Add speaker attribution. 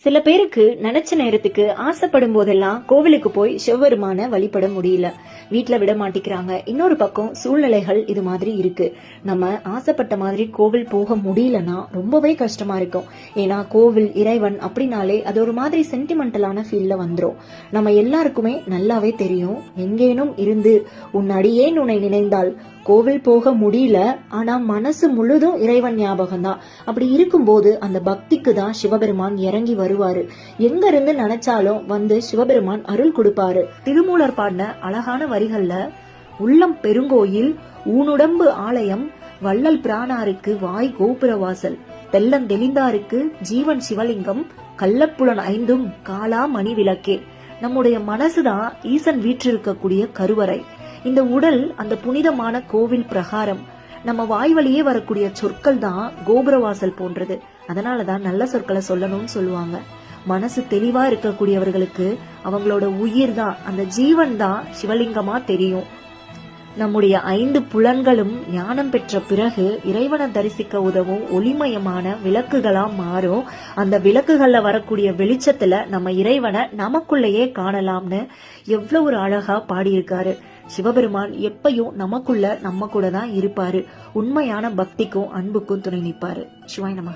Speaker 1: சில பேருக்கு நினைச்ச நேரத்துக்கு ஆசைப்படும் போதெல்லாம் கோவிலுக்கு போய் சிவபெருமான வழிபட முடியல, வீட்டுல விட மாட்டேங்கிறாங்க. இன்னொரு பக்கம் சூழ்நிலைகள் இது மாதிரி இருக்கு. நம்ம ஆசைப்பட்ட மாதிரி கோவில் போக முடியலன்னா ரொம்பவே கஷ்டமா இருக்கும். ஏன்னா கோவில் இறைவன் அப்படின்னாலே அது ஒரு மாதிரி சென்டிமெண்டலான ஃபீல்ல வந்துரும். நம்ம எல்லாருக்குமே நல்லாவே தெரியும், எங்கேனும் இருந்து உன் அடியேன் உன்னை நினைந்தால் கோவில் போக முடியல, ஆனா மனசு முழுதும் இறைவன் ஞாபகம் தான். அப்படி இருக்கும்போது அந்த பக்திக்கு தான் சிவபெருமான் இறங்கி வருவாரு. எங்க இருந்து நினைச்சாலும் வந்து சிவபெருமான் அருள் கொடுப்பாரு. திருமூலர் பாடின அழகான வரிகள்ல, உள்ளம் பெருங்கோயில் ஊனுடம்பு ஆலயம், வள்ளல் பிரானாருக்கு வாய் கோபுர வாசல், தெளிந்தாருக்கு ஜீவன் சிவலிங்கம், கள்ளப்புலன் ஐந்தும் காலா மணி விளக்கே. நம்முடைய மனசுதான் ஈசன் வீற்றிருக்கக்கூடிய கருவறை. இந்த உடல் அந்த புனிதமான கோவில் பிரகாரம். நம்ம வாய் வழியே வரக்கூடிய சொற்கள் தான் கோபுரவாசல் போன்றது. அதனாலதான் நல்ல சொற்களை சொல்லணும்னு சொல்லுவாங்க. மனசு தெளிவா இருக்கக்கூடியவர்களுக்கு அவங்களோட உயிர் தான், அந்த ஜீவன் தான் சிவலிங்கமா தெரியும். நம்முடைய 5 புலன்களும் ஞானம் பெற்ற பிறகு இறைவனை தரிசிக்க உதவும் ஒளிமயமான விளக்குகளா மாறும். அந்த விளக்குகள்ல வரக்கூடிய வெளிச்சத்துல நம்ம இறைவனை நமக்குள்ளேயே காணலாம்னு எவ்வளவு ஒரு அழகா பாடியிருக்காரு. சிவபெருமான் எப்பயும் நமக்குள்ள நம்ம கூட தான் இருப்பாரு. உண்மையான பக்திக்கும் அன்புக்கும் துணை நிற்பாரு. சிவாய் நமः.